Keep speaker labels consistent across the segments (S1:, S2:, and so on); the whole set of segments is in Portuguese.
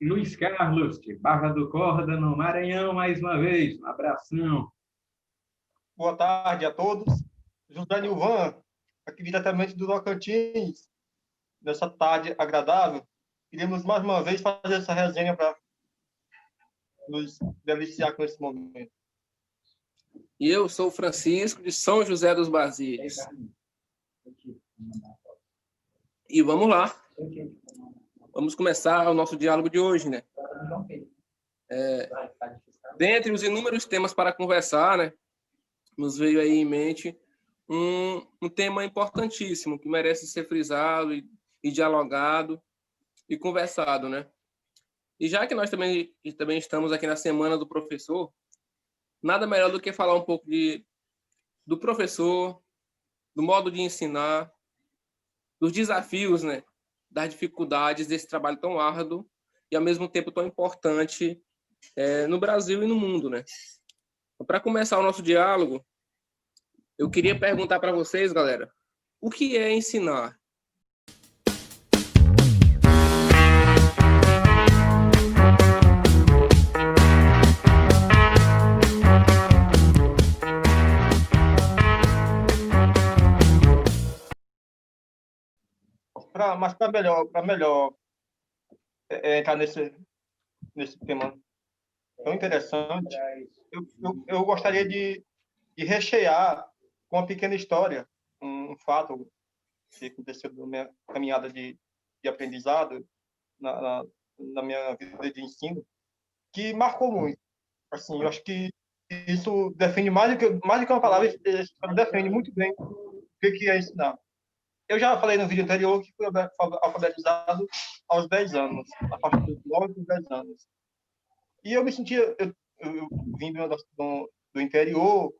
S1: Luiz Carlos, de Barra do Corda, no Maranhão, mais uma vez. Um abração.
S2: Boa tarde a todos. José Nilvan, aqui diretamente do Tocantins, nessa tarde agradável. Queremos mais uma vez fazer essa resenha para nos deliciar com esse momento.
S3: E eu sou o Francisco, de São José dos Basílios. E vamos lá. Vamos começar o nosso diálogo de hoje, né? Dentre os inúmeros temas para conversar, né? Nos veio aí em mente um tema importantíssimo, que merece ser frisado e dialogado e conversado, né? E já que nós também estamos aqui na Semana do Professor, nada melhor do que falar um pouco do professor, do modo de ensinar, dos desafios, né? Das dificuldades desse trabalho tão árduo e, ao mesmo tempo, tão importante no Brasil e no mundo, né? Para começar o nosso diálogo, eu queria perguntar para vocês, galera, o que é ensinar?
S2: Mas para melhor entrar nesse tema tão interessante, eu gostaria de rechear com uma pequena história, um fato que aconteceu na minha caminhada de aprendizado, na minha vida de ensino, que marcou muito. Assim, eu acho que isso define mais do que uma palavra, isso define muito bem o que é ensinar. Eu já falei no vídeo anterior que fui alfabetizado aos 10 anos, a partir dos 9 para 10 anos. E eu me sentia, eu vim do interior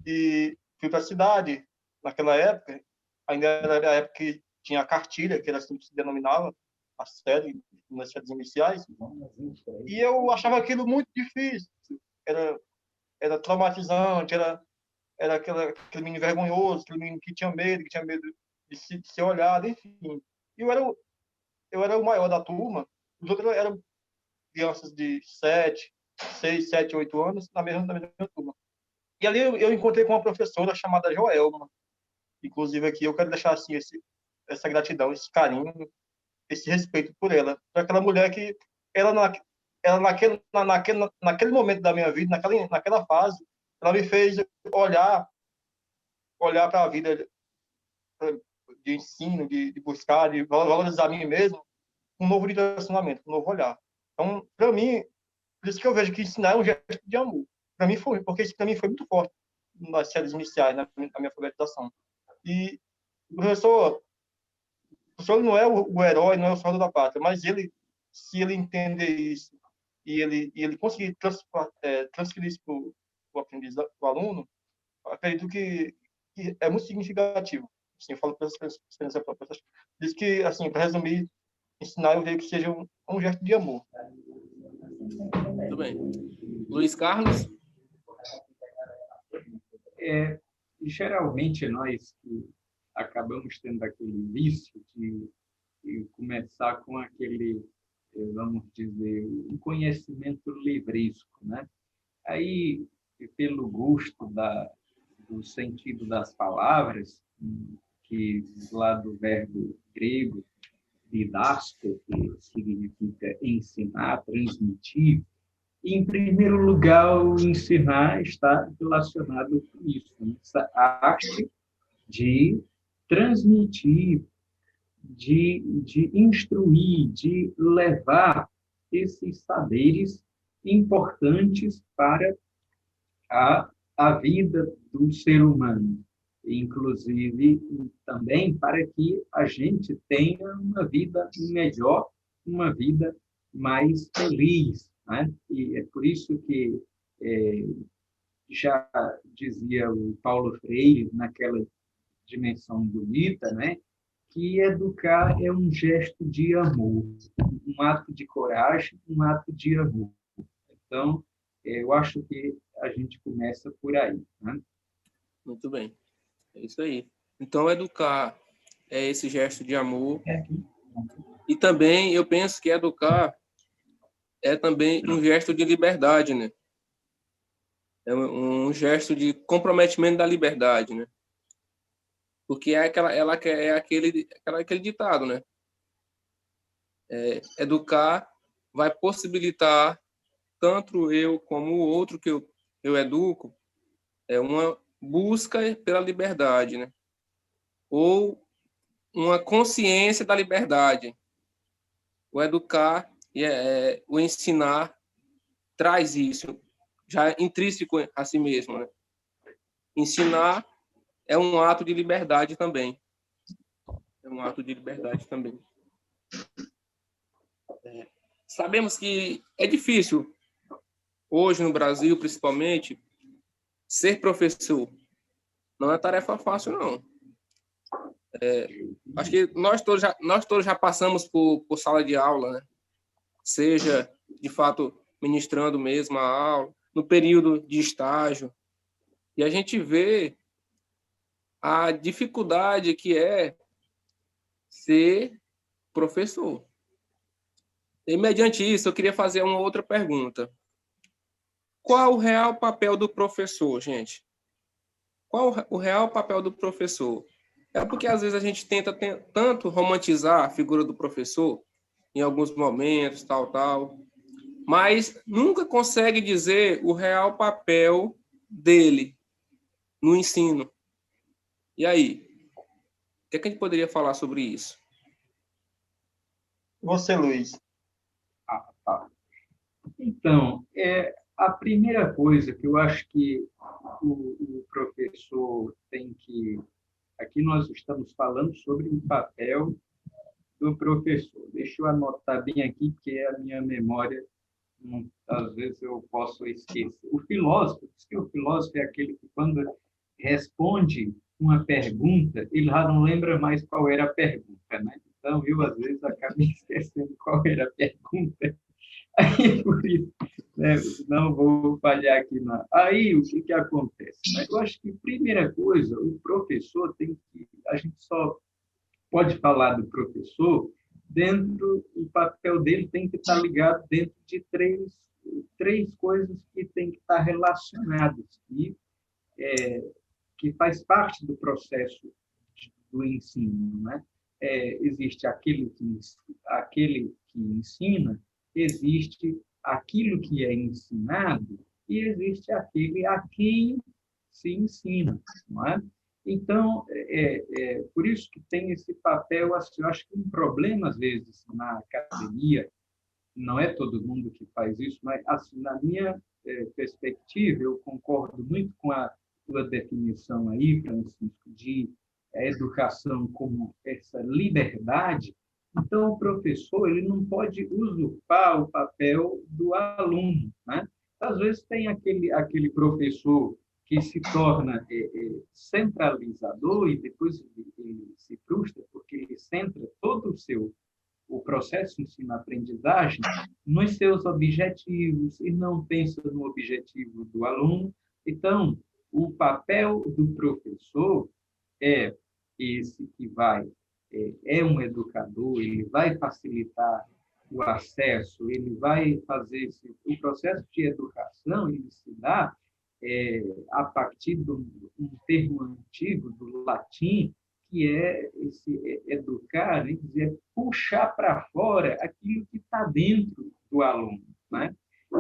S2: e fui para a cidade naquela época, ainda era a época que tinha a cartilha, que era assim que se denominava, a série, nas séries iniciais, e eu achava aquilo muito difícil, era traumatizante, era aquele menino vergonhoso, aquele menino que tinha medo de ser olhado, enfim. E eu era o maior da turma, os outros eram crianças de 6, 7, 8 anos, na mesma turma. E ali eu encontrei com uma professora chamada Joelma. Inclusive aqui eu quero deixar assim essa gratidão, esse carinho, esse respeito por ela, por aquela mulher que ela naquele momento da minha vida, naquela fase, ela me fez olhar para a vida de ensino, de buscar, de valorizar a mim mesmo, um novo direcionamento, um novo olhar. Então, para mim, por isso que eu vejo que ensinar é um gesto de amor. Para mim foi, porque isso para mim foi muito forte nas séries iniciais, na minha alfabetização. E o professor não é o herói, não é o salvador da pátria, mas se ele entender isso e ele conseguir transferir isso para o aprendiz, para o aluno, acredito que é muito significativo. Assim, eu falo pela experiência própria. Diz que, assim, para resumir, ensinar eu vejo que seja um gesto de amor.
S3: Muito bem. Luiz Carlos?
S1: Geralmente nós que acabamos tendo aquele vício de começar com aquele, vamos dizer, um conhecimento livresco, né? Aí, pelo gosto do sentido das palavras, que lá do verbo grego didasko, que significa ensinar, transmitir, e, em primeiro lugar, o ensinar está relacionado com isso, essa arte de transmitir, de instruir, de levar esses saberes importantes para a vida do ser humano, inclusive também para que a gente tenha uma vida melhor, uma vida mais feliz, né? E é por isso que já dizia o Paulo Freire, naquela dimensão bonita, né? Que educar é um gesto de amor, um ato de coragem, um ato de amor. Então, eu acho que a gente começa por aí, né?
S3: Muito bem. É isso aí. Então, educar é esse gesto de amor. E também eu penso que educar é também um gesto de liberdade, né? É um gesto de comprometimento da liberdade, né? Porque aquele ditado, né? Educar vai possibilitar tanto eu como o outro que eu educo, uma busca pela liberdade, né? Ou uma consciência da liberdade. O educar e o ensinar traz isso, já intrínseco a si mesmo, né? Ensinar é um ato de liberdade também. É um ato de liberdade também. Sabemos que é difícil, hoje no Brasil, principalmente, ser professor. Não é tarefa fácil, não. Acho que nós todos já passamos por sala de aula, né? Seja, de fato, ministrando mesmo a aula, no período de estágio. E a gente vê a dificuldade que é ser professor. E, mediante isso, eu queria fazer uma outra pergunta. Qual o real papel do professor, gente? Qual o real papel do professor? É porque, às vezes, a gente tenta tanto romantizar a figura do professor, em alguns momentos, tal, mas nunca consegue dizer o real papel dele no ensino. E aí? O que é que a gente poderia falar sobre isso?
S2: Você, Luiz.
S1: Tá. Então, a primeira coisa que eu acho que o professor tem que... Aqui nós estamos falando sobre o papel do professor. Deixa eu anotar bem aqui, porque a minha memória, às vezes, eu posso esquecer. O filósofo, diz que o filósofo é aquele que, quando responde uma pergunta, ele já não lembra mais qual era a pergunta, né? Então, eu, às vezes, acabei esquecendo qual era a pergunta. Aí, por isso, né, não vou falhar aqui. Não. Aí, o que acontece? Eu acho que, primeira coisa, o professor tem que... A gente só pode falar do professor dentro... O papel dele tem que estar ligado dentro de três coisas que tem que estar relacionadas e que faz parte do processo do ensino, né? Existe aquele que ensina, existe aquilo que é ensinado e existe aquele a quem se ensina, não é? Então, por isso que tem esse papel, assim, eu acho que um problema, às vezes, na academia, não é todo mundo que faz isso, mas, assim, na minha perspectiva, eu concordo muito com a tua definição aí, Francisco, de educação como essa liberdade. Então, o professor ele não pode usurpar o papel do aluno, né? Às vezes tem aquele professor que se torna centralizador e depois ele se frustra porque ele centra todo o processo de ensino-aprendizagem nos seus objetivos e não pensa no objetivo do aluno. Então, o papel do professor é esse que é um educador, ele vai facilitar o acesso, ele vai fazer o processo de educação, ele se dá a partir de um termo antigo, do latim, que é esse educar, né? Quer dizer, puxar para fora aquilo que está dentro do aluno, né?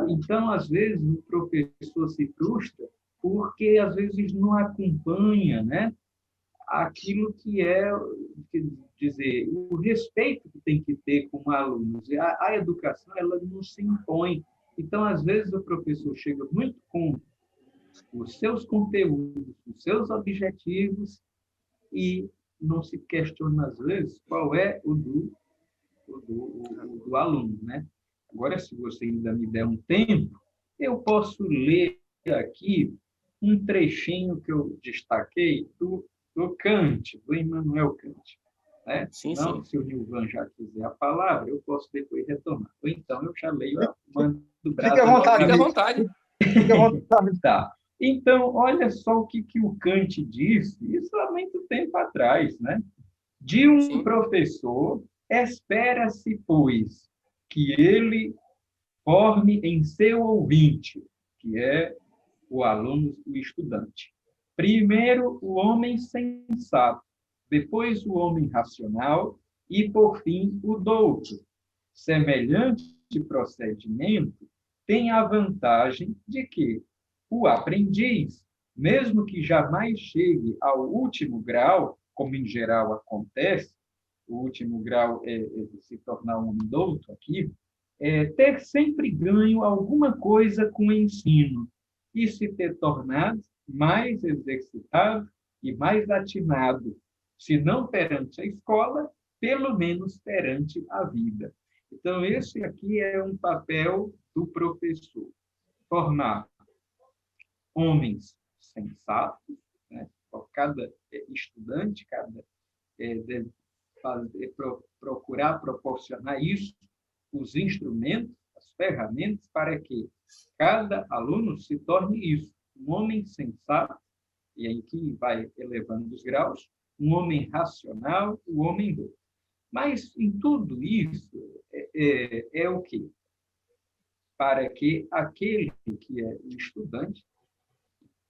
S1: Então, às vezes, o professor se frustra porque, às vezes, não acompanha, né, aquilo que é, quer dizer, o respeito que tem que ter com alunos. A educação, ela não se impõe. Então, às vezes, o professor chega muito com os seus conteúdos, os seus objetivos, e não se questiona, às vezes, qual é o do aluno, né? Agora, se você ainda me der um tempo, eu posso ler aqui um trechinho que eu destaquei do Kant, do Immanuel Kant. Né?
S3: Sim,
S1: Não,
S3: sim.
S1: se o Nilvan já quiser a palavra, eu posso depois retomar. Ou então eu já leio mando do
S2: Fique à
S1: braço
S2: vontade.
S3: Fique à
S1: novamente.
S3: vontade.
S2: Fique à vontade.
S1: Tá. Então, olha só o que o Kant disse, isso há muito tempo atrás, né? De um
S3: Sim.
S1: professor, espera-se, pois, que ele forme em seu ouvinte, que é o aluno, o estudante. Primeiro, o homem sensato, depois o homem racional e, por fim, o douto. Semelhante procedimento tem a vantagem de que o aprendiz, mesmo que jamais chegue ao último grau, como em geral acontece, o último grau é se tornar um douto aqui, ter sempre ganho alguma coisa com o ensino e se ter tornado mais exercitado e mais atinado, se não perante a escola, pelo menos perante a vida. Então, esse aqui é um papel do professor, formar homens sensatos, né? Cada estudante, deve procurar proporcionar isso, os instrumentos, as ferramentas, para que cada aluno se torne isso, um homem sensato, e aí que vai elevando os graus, um homem racional, um homem douto. Mas em tudo isso é o quê? Para que aquele que é o estudante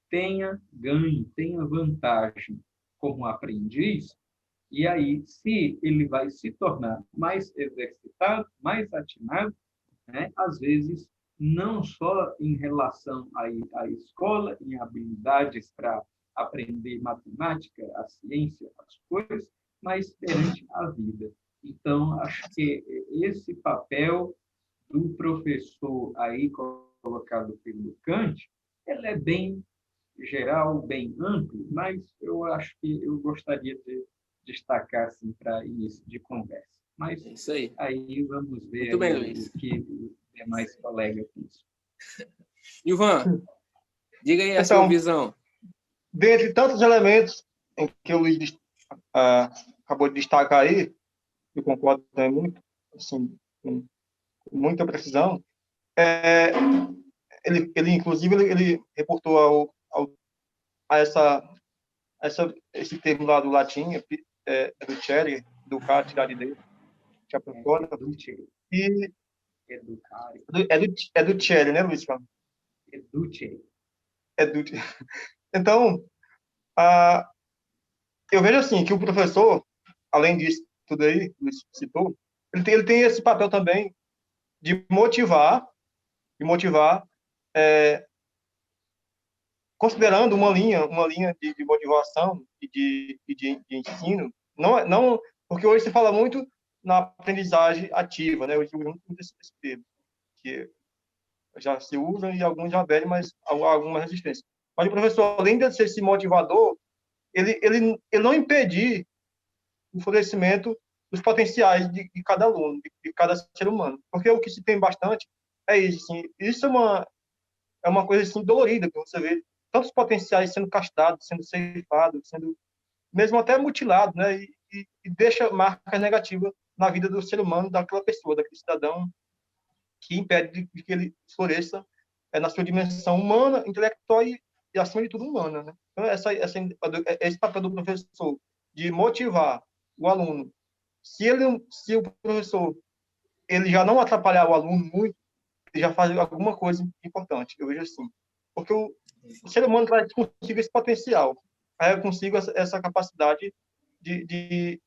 S1: tenha ganho, tenha vantagem como aprendiz, e aí, se ele vai se tornar mais exercitado, mais atinado, né? Às vezes, não só em relação à escola, em habilidades para aprender matemática, a ciência, as coisas, mas perante a vida. Então, acho que esse papel do professor aí colocado pelo Kant, ele é bem geral, bem amplo, mas eu acho que eu gostaria de destacar assim, para início de conversa. Mas
S3: Isso aí.
S1: aí vamos ver
S3: Muito bem,
S1: aí
S3: Luiz.
S1: o que os demais colegas pensam.
S3: Ivan, diga aí a sua
S2: Então,
S3: visão.
S2: dentre tantos elementos em que o Luiz acabou de destacar aí, eu concordo também muito, assim, com muita precisão, inclusive, ele reportou a esse termo lá do latim, educere, educar, tirar de dentro, tirar para fora, e
S1: Educare,
S2: educere, né, Luiz?
S1: educere.
S2: Então, eu vejo assim, que o professor, além disso tudo aí, que Luiz citou, ele tem esse papel também de motivar, é, considerando uma linha de motivação e de ensino, não, porque hoje se fala muito na aprendizagem ativa, né? Eu uso muito esse termo, que já se usa e alguns já velhos, mas há alguma resistência. Mas o professor, além de ser esse motivador, ele não impedir o florescimento dos potenciais de cada aluno, de cada ser humano. Porque o que se tem bastante é isso, assim, isso é uma coisa assim dolorida, que você vê tantos potenciais sendo castrados, sendo ceifados, sendo mesmo até mutilados, né? E deixa marcas negativas na vida do ser humano, daquela pessoa, daquele cidadão, que impede de que ele floresça na sua dimensão humana, intelectual e acima de tudo, humana, né? Então, esse papel do professor de motivar o aluno. Se o professor ele já não atrapalhar o aluno muito, ele já faz alguma coisa importante, eu vejo assim. Porque o ser humano traz consigo esse potencial, aí eu consigo essa capacidade de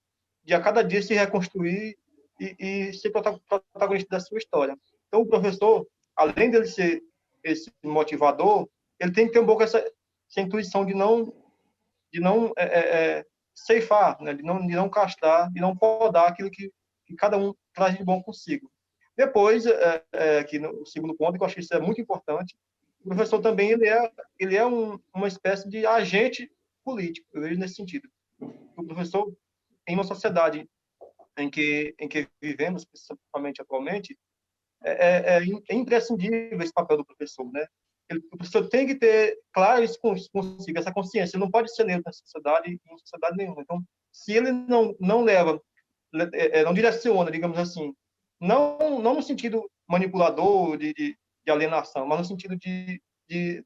S2: a cada dia se reconstruir e ser protagonista da sua história. Então, o professor, além dele ser esse motivador, ele tem que ter um pouco essa intuição de não ceifar, né? de não castrar, de não podar aquilo que cada um traz de bom consigo. Depois, que no segundo ponto, que eu acho que isso é muito importante, o professor também ele é uma espécie de agente político, eu vejo nesse sentido. O professor, em uma sociedade em que vivemos, principalmente atualmente, é imprescindível esse papel do professor, né? O professor tem que ter claro isso consigo, essa consciência. Ele não pode ser neutro na sociedade, em sociedade nenhuma. Então, se ele não leva, não direciona, digamos assim, não no sentido manipulador de alienação, mas no sentido de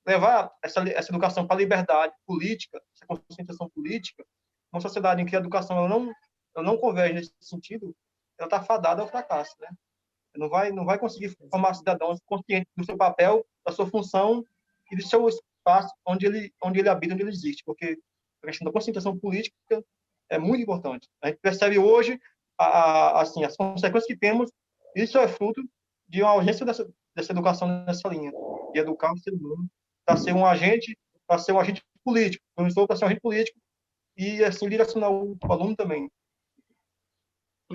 S2: levar essa educação para a liberdade política, essa conscientização política, uma sociedade em que a educação ela não converge nesse sentido, ela está fadada ao fracasso, né? Não vai conseguir formar cidadãos conscientes do seu papel, da sua função e do seu espaço onde ele habita, onde ele existe, porque a questão da conscientização política é muito importante. A gente percebe hoje assim, as consequências que temos, isso é fruto de uma urgência dessa educação nessa linha, de educar o ser humano para ser um agente, político, eu estou para ser um agente político e assim direcionar o aluno também,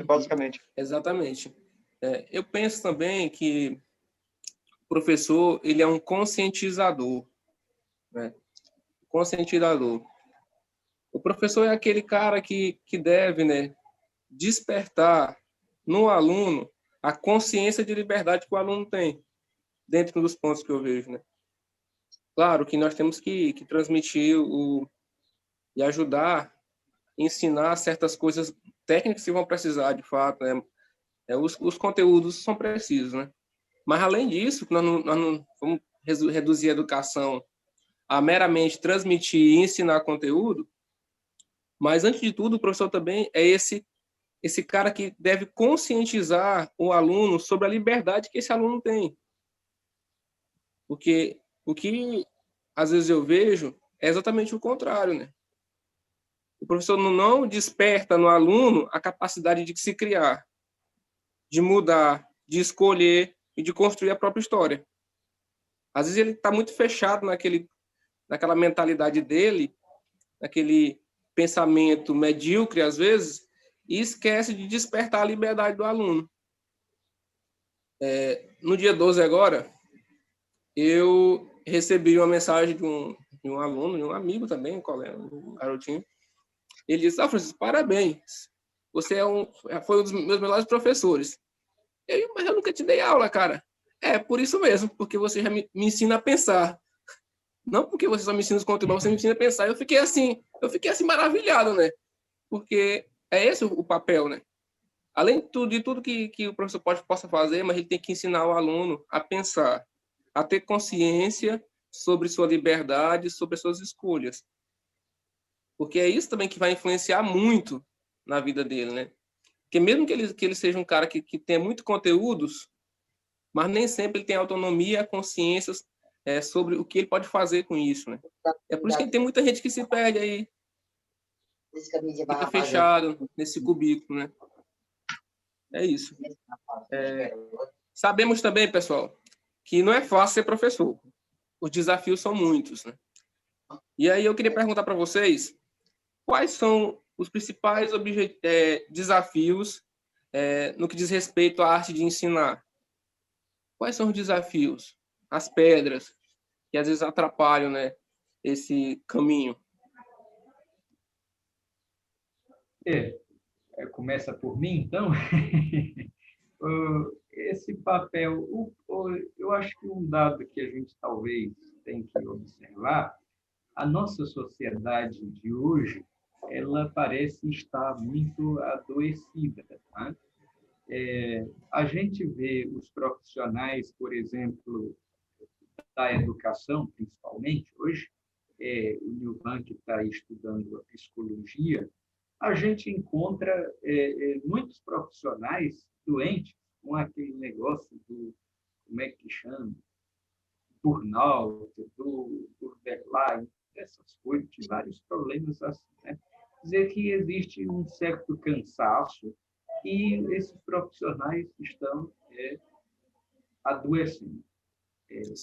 S2: basicamente.
S3: Exatamente. Eu penso também que o professor, ele é um conscientizador, né? Conscientizador. O professor é aquele cara que deve, né, despertar no aluno a consciência de liberdade que o aluno tem, dentro dos pontos que eu vejo, né? Claro que nós temos que transmitir e ajudar, ensinar certas coisas técnicas que vão precisar, de fato, né? Os conteúdos são precisos, né? Mas, além disso, nós não vamos reduzir a educação a meramente transmitir e ensinar conteúdo, mas, antes de tudo, o professor também é esse cara que deve conscientizar o aluno sobre a liberdade que esse aluno tem. Porque o que, às vezes, eu vejo é exatamente o contrário, né? O professor não desperta no aluno a capacidade de se criar, de mudar, de escolher e de construir a própria história. Às vezes ele está muito fechado naquela mentalidade dele, naquele pensamento medíocre, às vezes, e esquece de despertar a liberdade do aluno. No dia 12 agora, eu recebi uma mensagem de um aluno, de um amigo também, um colega, um garotinho. Ele disse: Francisco, parabéns, você foi um dos meus melhores professores. Mas eu nunca te dei aula, cara. Por isso mesmo, porque você já me ensina a pensar. Não porque você só me ensina os conteúdos, você me ensina a pensar. Eu fiquei assim maravilhado, né? Porque é esse o papel, né? Além de tudo que o professor possa fazer, mas ele tem que ensinar o aluno a pensar, a ter consciência sobre sua liberdade, sobre suas escolhas. Porque é isso também que vai influenciar muito na vida dele, né? Porque mesmo que ele seja um cara que tenha muito conteúdos, mas nem sempre ele tem autonomia, consciência sobre o que ele pode fazer com isso, né? É por isso que tem muita gente que se perde aí, fica fechado nesse cubículo, né? É isso. Sabemos também, pessoal, que não é fácil ser professor. Os desafios são muitos, né? E aí eu queria perguntar para vocês quais são os principais desafios no que diz respeito à arte de ensinar. Quais são os desafios, as pedras que às vezes atrapalham, né, esse caminho?
S1: Começa por mim, então. Esse papel, eu acho que um dado que a gente talvez tem que observar, a nossa sociedade de hoje, ela parece estar muito adoecida, tá? A gente vê os profissionais, por exemplo, da educação, principalmente hoje, o Nilvan, que está estudando a psicologia, a gente encontra muitos profissionais doentes com aquele negócio do, como é que chama, burnout, do borderline, essas coisas, de vários problemas assim, né? Quer dizer que existe um certo cansaço e esses profissionais estão adoecendo.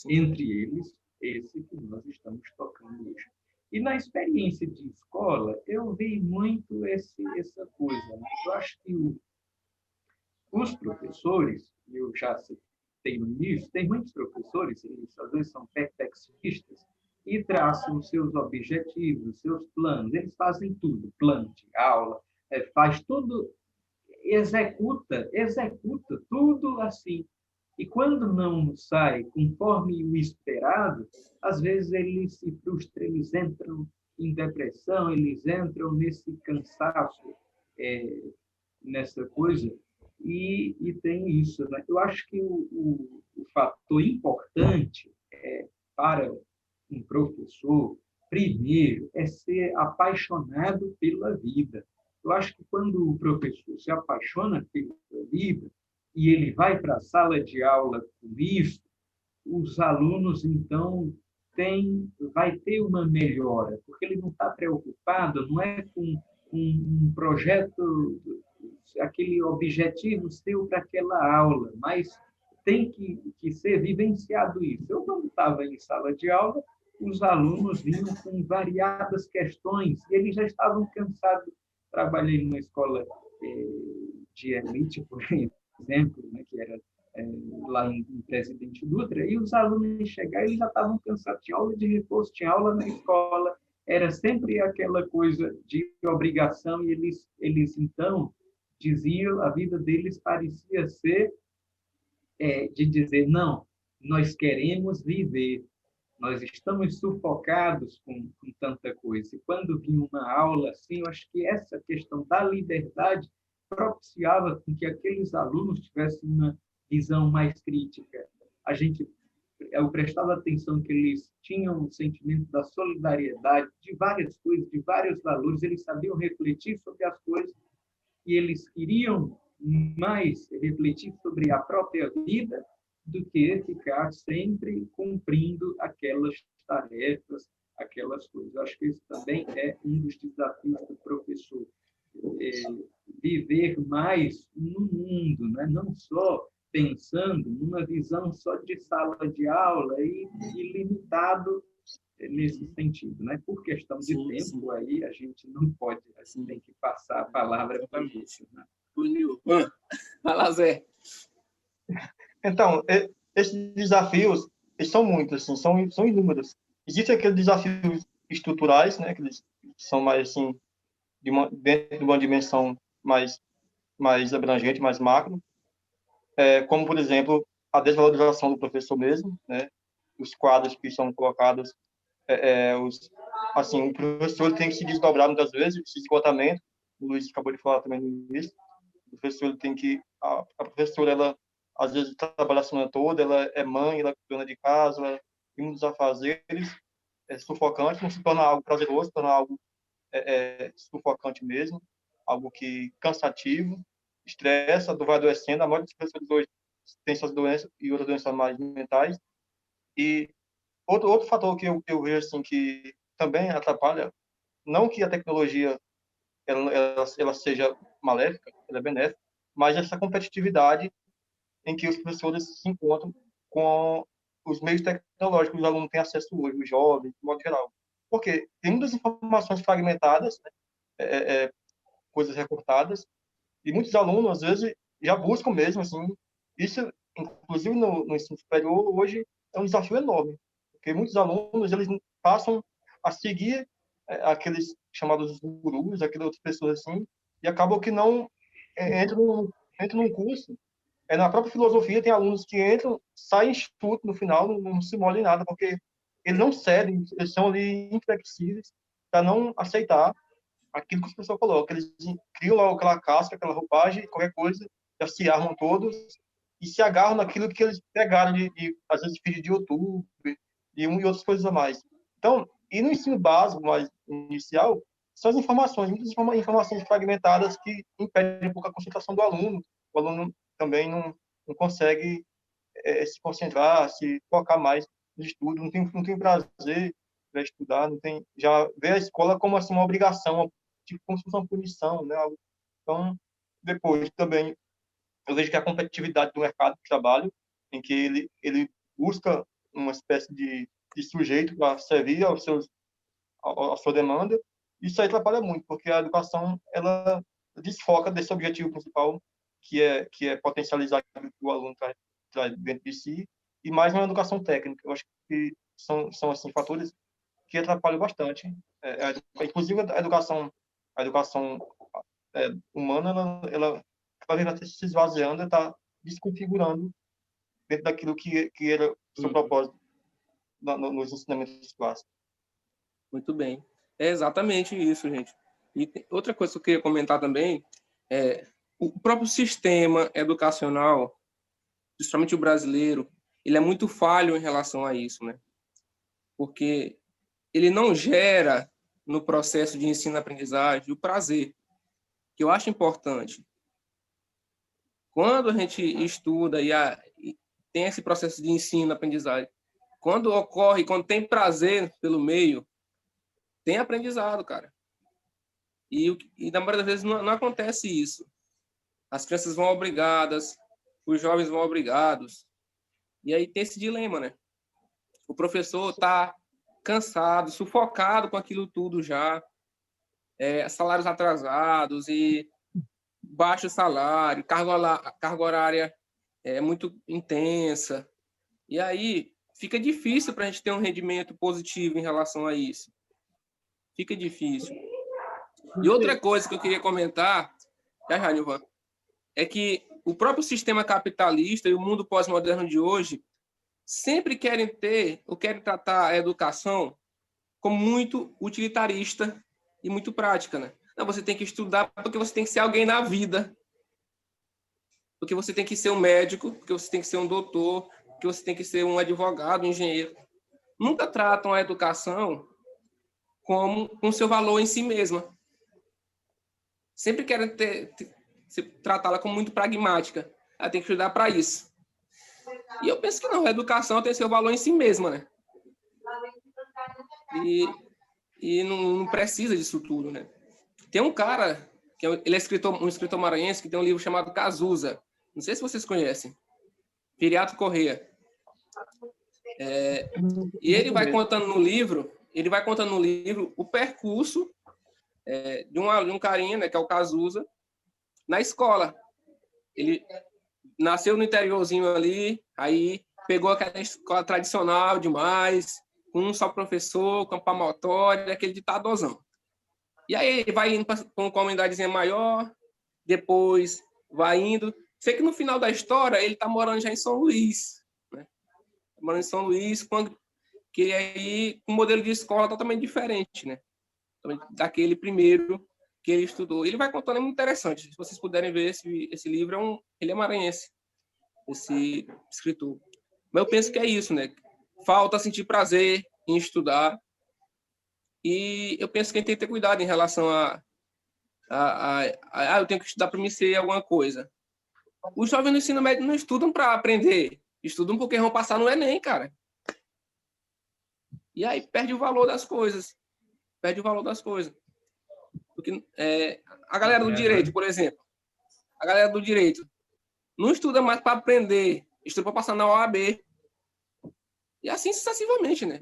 S1: Entre eles, esse que nós estamos tocando hoje. E na experiência de escola, eu vi muito essa coisa, né? Eu acho que os professores, eu já citei no início, tem muitos professores, eles às vezes são perfeccionistas e traçam seus objetivos, seus planos, eles fazem tudo, plano de aula, faz tudo, executa tudo assim. E quando não sai conforme o esperado, às vezes eles se frustram, eles entram em depressão, eles entram nesse cansaço, nessa coisa, e tem isso, né? Eu acho que o fator importante para um professor, primeiro, é ser apaixonado pela vida. Eu acho que quando o professor se apaixona pela vida, e ele vai para a sala de aula com isso, os alunos, então, vai ter uma melhora, porque ele não está preocupado, não é com um projeto, aquele objetivo seu para aquela aula, mas tem que ser vivenciado isso. Eu, quando estava em sala de aula, os alunos vinham com variadas questões e eles já estavam cansados. Trabalhei numa escola de elite, por exemplo, né, que era lá em Presidente Dutra, e os alunos chegaram, eles já estavam cansados, tinha aula de reforço, tinha aula na escola, era sempre aquela coisa de obrigação, e eles então, diziam, a vida deles parecia ser de dizer, não, nós queremos viver, nós estamos sufocados com tanta coisa. E quando vinha uma aula assim, eu acho que essa questão da liberdade propiciava com que aqueles alunos tivessem uma visão mais crítica. Eu prestava atenção que eles tinham um sentimento da solidariedade, de várias coisas, de vários valores, eles sabiam refletir sobre as coisas e eles queriam mais refletir sobre a própria vida do que ficar sempre cumprindo aquelas tarefas, aquelas coisas. Acho que isso também é um dos desafios do professor, viver mais no mundo, né? Não só pensando numa visão só de sala de aula e limitado nesse sentido, né? Por questão de
S3: Sim,
S1: tempo,
S3: sim.
S1: aí a gente não pode, a gente tem que passar a palavra para isso, né?
S3: Vai lá, Zé.
S2: Então, esses desafios, eles são muitos, assim, são inúmeros. Existem aqueles desafios estruturais, né, que são mais, assim, dentro de uma dimensão mais abrangente, mais macro, como, por exemplo, a desvalorização do professor mesmo, né, os quadros que são colocados, assim, o professor tem que se desdobrar muitas vezes, esse esgotamento, o Luiz acabou de falar também no início, o professor ele tem que, a professora, ela às vezes trabalha a semana toda, ela é mãe, ela é dona de casa, ela tem muitos afazeres, é sufocante, não se torna algo prazeroso, se torna algo sufocante mesmo, algo que cansativo, estressa, vai adoecendo. A maioria dos professores hoje tem essas doenças e outras doenças mais mentais. E outro fator que eu vejo assim que também atrapalha, não que a tecnologia ela seja maléfica, ela é benéfica, mas essa competitividade em que os professores se encontram com os meios tecnológicos que os alunos têm acesso hoje, os jovens, de modo geral. Porque tem muitas informações fragmentadas, né? Coisas recortadas, e muitos alunos, às vezes, já buscam mesmo, assim, isso, inclusive no ensino superior, hoje é um desafio enorme, porque muitos alunos, eles passam a seguir aqueles chamados gurus, aquelas outras pessoas assim, e acabam que não entram num curso. Na própria filosofia, tem alunos que entram, saem chuto no final, não se molham em nada, porque eles não cedem, eles são ali inflexíveis para não aceitar aquilo que os professores colocam. Eles criam lá aquela casca, aquela roupagem, qualquer coisa, já se armam todos e se agarram naquilo que eles pegaram às vezes, vídeo de YouTube e outras coisas a mais. Então, e no ensino básico, mais inicial, são as informações, muitas informações fragmentadas que impedem um pouco a concentração do aluno. O aluno também não consegue se concentrar, se focar mais no estudo, não tem prazer para estudar, não tem, já vê a escola como assim uma obrigação, tipo como se fosse uma punição, né? Então, depois também eu vejo que a competitividade do mercado de trabalho, em que ele busca uma espécie de sujeito para servir à sua demanda, isso aí atrapalha muito, porque a educação ela desfoca desse objetivo principal, que é potencializar aquilo que o aluno traz dentro de si, e mais uma educação técnica. Eu acho que são assim, fatores que atrapalham bastante. Inclusive, a educação humana, ela vai se esvaziando, está desconfigurando dentro daquilo que era o seu propósito nos ensinamentos clássicos.
S3: Muito bem. É exatamente isso, gente. E outra coisa que eu queria comentar também é o próprio sistema educacional, principalmente o brasileiro, ele é muito falho em relação a isso, né? Porque ele não gera no processo de ensino-aprendizagem o prazer, que eu acho importante. Quando a gente estuda e tem esse processo de ensino, aprendizagem, quando ocorre, quando tem prazer pelo meio, tem aprendizado, cara. E na maioria das vezes não acontece isso. As crianças vão obrigadas, os jovens vão obrigados. E aí tem esse dilema, né? O professor está cansado, sufocado com aquilo tudo já, salários atrasados e baixo salário, carga horária muito intensa. E aí fica difícil para a gente ter um rendimento positivo em relação a isso. Fica difícil. E outra coisa que eu queria comentar, já, Nilvan, é que o próprio sistema capitalista e o mundo pós-moderno de hoje sempre querem tratar a educação como muito utilitarista e muito prática, né? Não, você tem que estudar porque você tem que ser alguém na vida, porque você tem que ser um médico, porque você tem que ser um doutor, porque você tem que ser um advogado, um engenheiro. Nunca tratam a educação como com seu valor em si mesma. Sempre querem tratá-la como muito pragmática. Ela tem que estudar para isso. E eu penso que não, a educação tem seu valor em si mesma, né? E não precisa disso tudo, né? Tem um cara, ele é um escritor maranhense, que tem um livro chamado Cazuza. Não sei se vocês conhecem. Viriato Corrêa. E ele vai contando no livro o percurso de um carinha, né, que é o Cazuza, na escola. Ele nasceu no interiorzinho ali, aí pegou aquela escola tradicional demais, com um só professor, com a palmatória, aquele ditadorzão. E aí ele vai indo para uma comunidadezinha maior, depois vai indo. Sei que no final da história ele está morando já em São Luís, né? Morando em São Luís, que aí um modelo de escola totalmente diferente, né? Daquele primeiro que ele estudou. Ele vai contando, é muito interessante. Se vocês puderem ver esse livro, ele é maranhense, esse escritor. Mas eu penso que é isso, né? Falta sentir prazer em estudar. E eu penso que a gente tem que ter cuidado em relação eu tenho que estudar para me ser alguma coisa. Os jovens no ensino médio não estudam para aprender, estudam porque vão passar no Enem, cara. E aí perde o valor das coisas. Porque a galera do direito, por exemplo, a galera do direito não estuda mais para aprender, estuda para passar na OAB. E assim sucessivamente, né?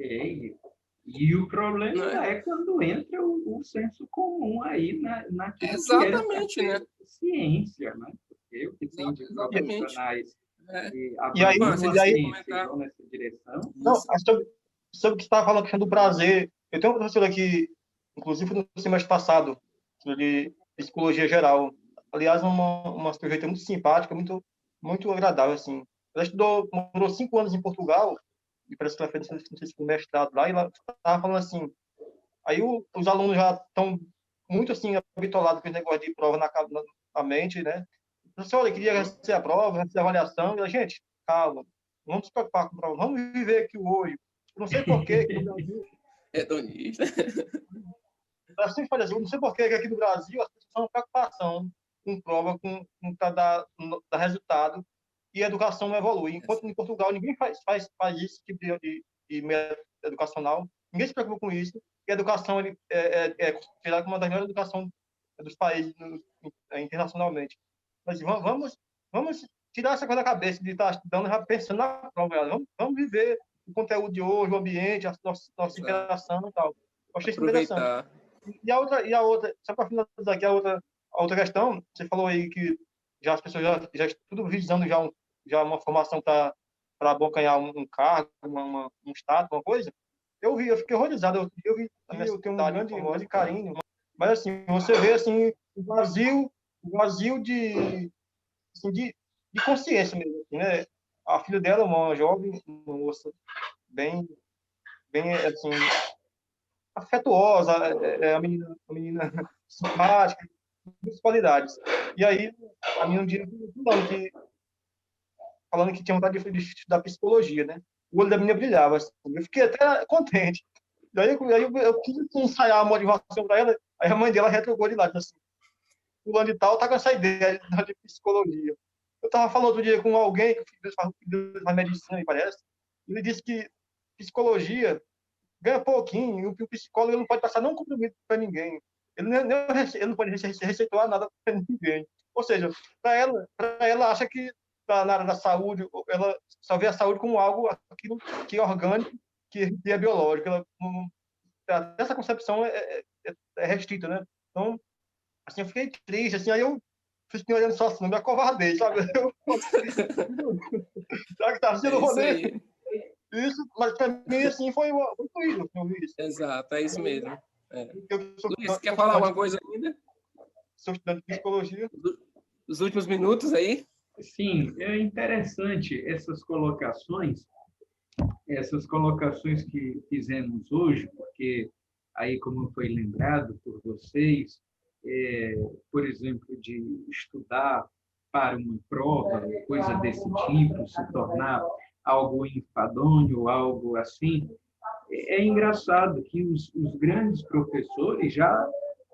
S1: E o problema é quando entra o senso comum aí naquilo
S3: exatamente,
S1: que é
S3: né?
S1: ciência, né? Porque o que tem de profissionais
S2: e aí
S1: vão nessa direção.
S2: Não, sobre o que você estava falando, a questão do prazer, eu tenho um professor aqui, inclusive no semestre passado, de psicologia geral. Aliás, uma sujeita muito simpática, muito, muito agradável, assim. Ela morou 5 anos em Portugal, e parece que ela fez, não sei se foi mestrado lá, e ela estava falando assim, aí os alunos já estão muito, assim, habituados com esse negócio de prova na mente, né? Professor, eu queria receber a prova, receber a avaliação, e ela, gente, calma, não vamos se preocupar com a prova, vamos viver aqui o hoje. Não sei por que no Brasil...
S3: Hedonista.
S2: Eu sempre falei assim, não sei por que aqui no Brasil as pessoas têm uma preocupação com prova, para dar resultado, e a educação não evolui. Enquanto em Portugal ninguém faz esse tipo de método educacional, ninguém se preocupa com isso, e a educação é considerada como uma das melhores educações dos países internacionalmente. Mas vamos tirar essa coisa da cabeça de estar estudando já pensando na prova. Vamos viver o conteúdo de hoje, o ambiente, a nossa interação e tal. Eu achei isso interessante. E a outra, só para finalizar aqui, a outra questão, você falou aí que já as pessoas já tudo visando já uma formação para abocanhar um cargo, um status, uma coisa. Eu fiquei horrorizado. Eu tenho um grande carinho. Mas, assim, você vê, assim, o vazio de consciência mesmo, assim, né? A filha dela, uma jovem, uma moça bem, assim, afetuosa, a menina simpática, muitas qualidades. E aí, a menina um dia falando que tinha vontade de estudar psicologia, né? O olho da menina brilhava, assim. Eu fiquei até contente. Daí eu quis ensaiar a motivação para ela, aí a mãe dela retrogou de lá, assim, fulano de tal tá com essa ideia de psicologia. Eu estava falando outro dia com alguém que faz medicina, parece. Ele disse que psicologia ganha pouquinho, e o psicólogo não pode passar nenhum compromisso para ninguém. Ele não pode receitar nada para ninguém. Ou seja, para ela acha que na área da saúde, ela só vê a saúde como algo aquilo que é orgânico, que é biológico. Essa concepção é restrita, né? Então, assim, eu fiquei triste, assim, aí eu fiquei olhando só assim, me acovardei, sabe? Já que tá sendo
S3: É isso
S2: rolê.
S3: aí.
S2: Isso, mas também, assim, foi incrível, eu vi isso.
S3: Exato, é isso mesmo. É.
S2: Eu sou,
S3: Luiz, quer falar alguma coisa ainda?
S2: sou estudante de psicologia.
S3: Os últimos minutos aí?
S1: Sim, é interessante essas colocações que fizemos hoje, porque aí, como foi lembrado por vocês, por exemplo, de estudar para uma prova, coisa desse tipo, se tornar algo enfadonho, algo assim, é engraçado que os grandes professores já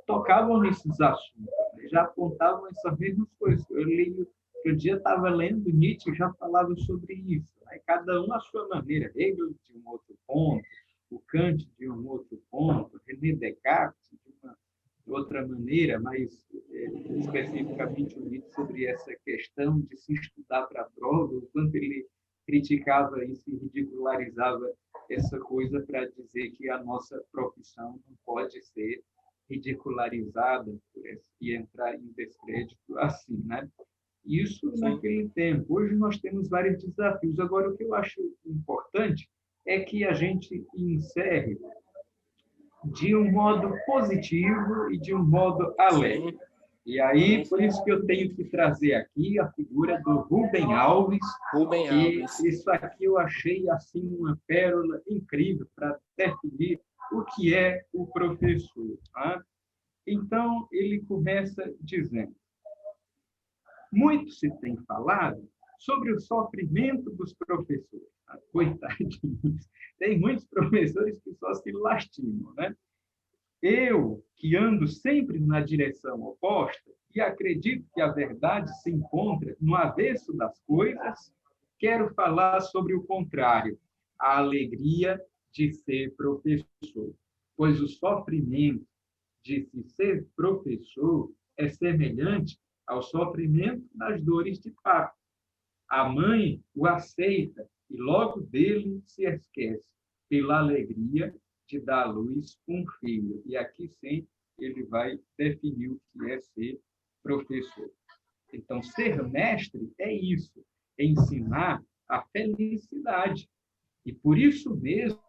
S1: tocavam nesses assuntos, né? Já apontavam essas mesmas coisas. Outro dia estava lendo Nietzsche, já falava sobre isso, né? Cada um à sua maneira. Hegel de um outro ponto, o Kant de um outro ponto, René Descartes de uma outra maneira, mas especificamente o Nietzsche sobre essa questão de se estudar para a prova, o quanto ele criticava isso e ridicularizava essa coisa para dizer que a nossa profissão não pode ser ridicularizada e entrar em descrédito assim, né? Isso naquele tempo. Hoje nós temos vários desafios. Agora, o que eu acho importante é que a gente encerre de um modo positivo e de um modo alegre. E aí, por isso que eu tenho que trazer aqui a figura do Rubem Alves, que isso aqui eu achei assim uma pérola incrível para definir o que é o professor. Tá? Então, ele começa dizendo: muito se tem falado sobre o sofrimento dos professores. Ah, coitadinhos, tem muitos professores que só se lastimam, né? Eu, que ando sempre na direção oposta e acredito que a verdade se encontra no avesso das coisas, quero falar sobre o contrário, a alegria de ser professor. Pois o sofrimento de se ser professor é semelhante ao sofrimento das dores de parto. A mãe o aceita e logo dele se esquece, pela alegria de dar à luz um filho. E aqui sim ele vai definir o que é ser professor. Então, ser mestre é isso, é ensinar a felicidade. E por isso mesmo,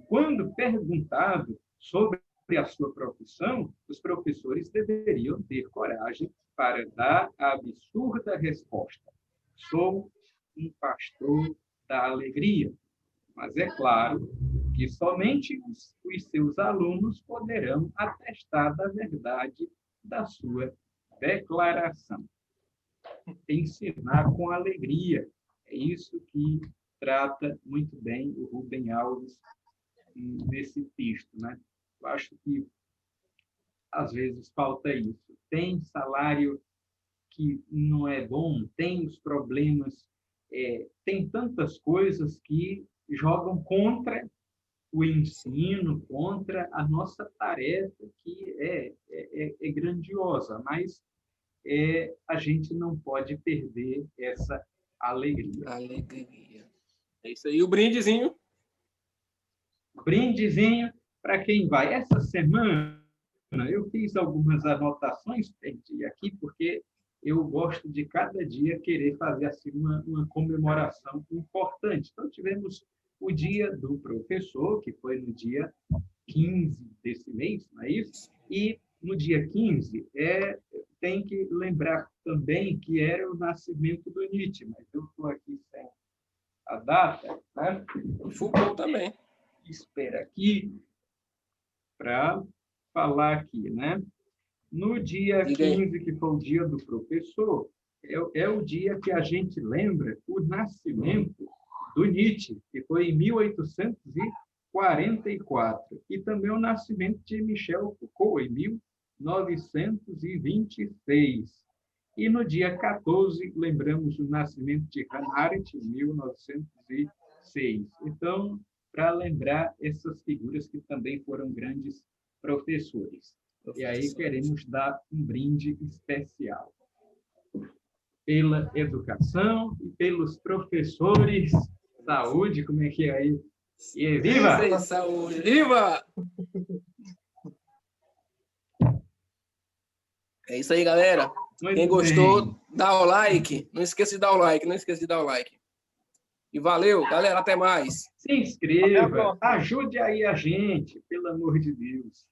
S1: quando perguntado sobre a sua profissão, os professores deveriam ter coragem para dar a absurda resposta: sou um pastor da alegria. Mas é claro que somente os seus alunos poderão atestar da verdade da sua declaração. Ensinar com alegria. É isso que trata muito bem o Rubem Alves nesse texto, né? Eu acho que às vezes falta isso. Tem salário que não é bom, tem os problemas, tem tantas coisas que jogam contra o ensino, contra a nossa tarefa, que é grandiosa, mas a gente não pode perder essa alegria.
S3: Alegria. É isso aí. O brindezinho.
S1: Brindezinho para quem vai. Essa semana eu fiz algumas anotações, perdi aqui, porque eu gosto de cada dia querer fazer assim uma comemoração importante. Então, tivemos o Dia do Professor, que foi no dia 15 desse mês, não é isso? E no dia 15, tem que lembrar também que era o nascimento do Nietzsche, mas eu estou aqui sem a data, né?
S3: Foucault também.
S1: Espera aqui para falar aqui, né? No dia 15, que foi o dia do professor, é o dia que a gente lembra o nascimento do Nietzsche, que foi em 1844, e também o nascimento de Michel Foucault, em 1926. E no dia 14, lembramos o nascimento de Hannah Arendt, em 1906. Então, para lembrar essas figuras que também foram grandes professores. E aí queremos dar um brinde especial pela educação e pelos professores. Saúde, como é que é aí? E viva!
S3: Saúde! Viva! É isso aí, galera.
S1: Muito
S3: Quem gostou,
S1: bem.
S3: dá o like. Não esqueça de dar o like, não esqueça de dar o like. E valeu, galera, até mais.
S1: Se inscreva, ajude aí a gente, pelo amor de Deus.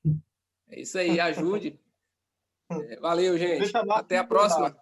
S3: É isso aí, ajude. Valeu, gente.
S2: Deixa lá,
S3: Até a próxima.